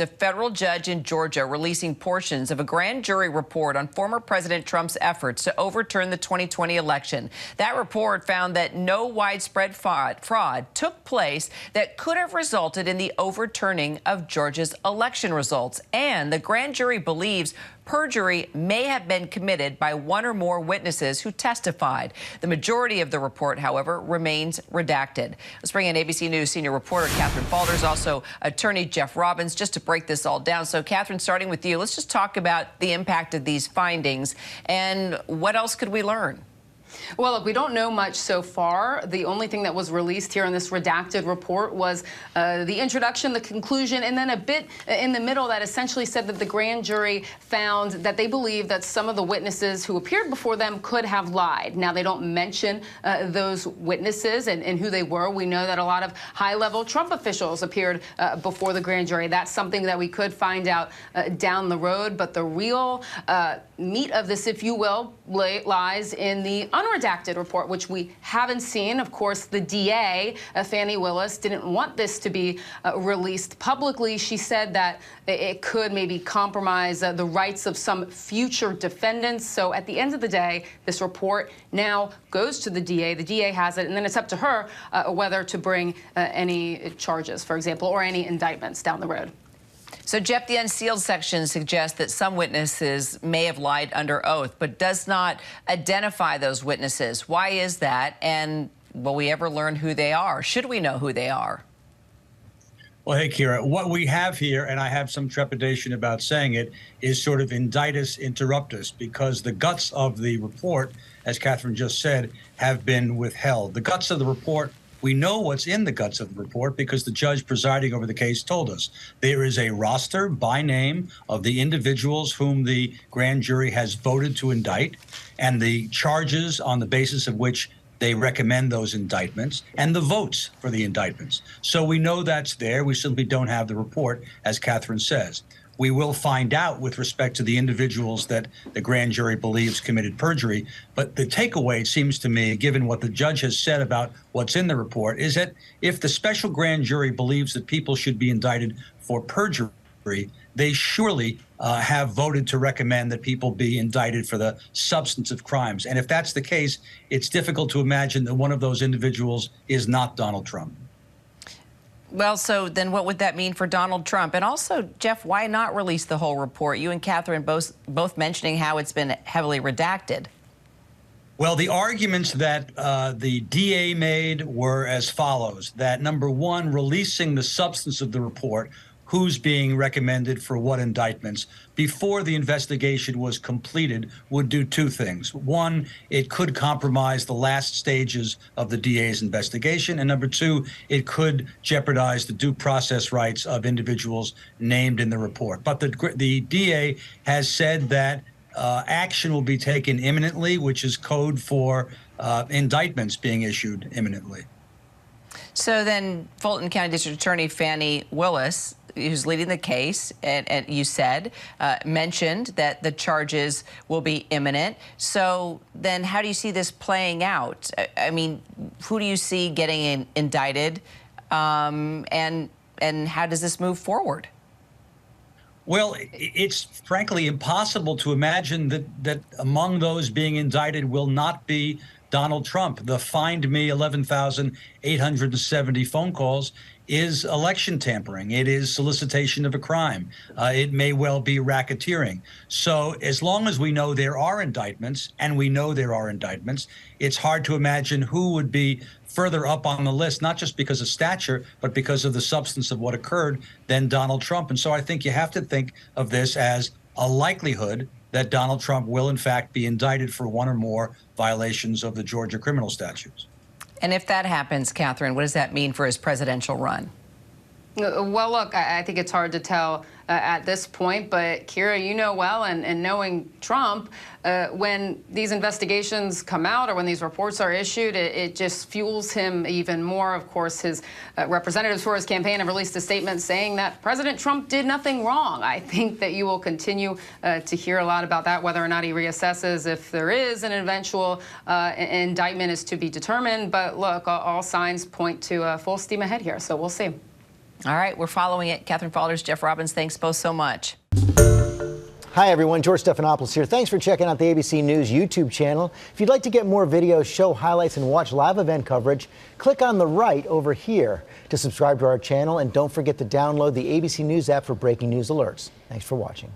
The federal judge in Georgia releasing portions of a grand jury report on former President Trump's efforts to overturn the 2020 election. That report found that no widespread fraud took place that could have resulted in the overturning of Georgia's election results. And the grand jury believes perjury may have been committed by one or more witnesses who testified. The majority of the report, however, remains redacted. Let's bring in ABC News senior reporter Katherine Faulders, also attorney Jeff Robbins, just to break this all down. So, Katherine, starting with you, let's just talk about the impact of these findings and what else could we learn? Well, look, we don't know much so far. The only thing that was released here in this redacted report was the introduction, the conclusion, and then a bit in the middle that essentially said that the grand jury found that they believe that some of the witnesses who appeared before them could have lied. Now, they don't mention those witnesses and who they were. We know that a lot of high-level Trump officials appeared before the grand jury. That's something that we could find out down the road. But the real meat of this, if you will, lies in the unredacted report, which we haven't seen. Of course, the DA, Fani Willis, didn't want this to be released publicly. She said that it could maybe compromise the rights of some future defendants. So at the end of the day, this report now goes to the DA. The DA has it, and then it's up to her whether to bring any charges, for example, or any indictments down the road. So, Jeff, the unsealed section suggests that some witnesses may have lied under oath, but does not identify those witnesses. Why is that? And will we ever learn who they are? Should we know who they are? Well, hey, Kira, what we have here, and I have some trepidation about saying it, is sort of indictus interruptus, because the guts of the report, as Katherine just said, have been withheld. The guts of the report, we know what's in the guts of the report because the judge presiding over the case told us. There is a roster by name of the individuals whom the grand jury has voted to indict, and the charges on the basis of which they recommend those indictments, and the votes for the indictments. So we know that's there. We simply don't have the report, as Katherine says. We will find out with respect to the individuals that the grand jury believes committed perjury. But the takeaway, it seems to me, given what the judge has said about what's in the report, is that if the special grand jury believes that people should be indicted for perjury, they surely have voted to recommend that people be indicted for the substance of crimes. And if that's the case, it's difficult to imagine that one of those individuals is not Donald Trump. Well, so then what would that mean for Donald Trump? And also, Jeff, why not release the whole report? You and Katherine both mentioning how it's been heavily redacted. Well, the arguments that the DA made were as follows, that number one, releasing the substance of the report, who's being recommended for what indictments, before the investigation was completed, would do two things. One, it could compromise the last stages of the DA's investigation. And number two, it could jeopardize the due process rights of individuals named in the report. But the DA has said that action will be taken imminently, which is code for indictments being issued imminently. So then Fulton County District Attorney Fani Willis, who's leading the case, and you said, mentioned that the charges will be imminent. So then how do you see this playing out? I mean, who do you see getting indicted, and how does this move forward? Well, it's frankly impossible to imagine that among those being indicted will not be Donald Trump. The Find Me 11,870 phone calls is election tampering. It is solicitation of a crime. It may well be racketeering. So as long as we know there are indictments, and we know there are indictments, it's hard to imagine who would be further up on the list, not just because of stature, but because of the substance of what occurred, than Donald Trump. And so I think you have to think of this as a likelihood that Donald Trump will, in fact, be indicted for one or more violations of the Georgia criminal statutes. And if that happens, Katherine, what does that mean for his presidential run? Well, look, I think it's hard to tell at this point, but Kira, you know well, and knowing Trump, when these investigations come out or when these reports are issued, it just fuels him even more. Of course, his representatives for his campaign have released a statement saying that President Trump did nothing wrong. I think that you will continue to hear a lot about that, whether or not he reassesses if there is an eventual indictment is to be determined. But look, all signs point to full steam ahead here, so we'll see. All right, we're following it. Katherine Faulders, Jeff Robbins, thanks both so much. Hi, everyone. George Stephanopoulos here. Thanks for checking out the ABC News YouTube channel. If you'd like to get more videos, show highlights, and watch live event coverage, click on the right over here to subscribe to our channel. And don't forget to download the ABC News app for breaking news alerts. Thanks for watching.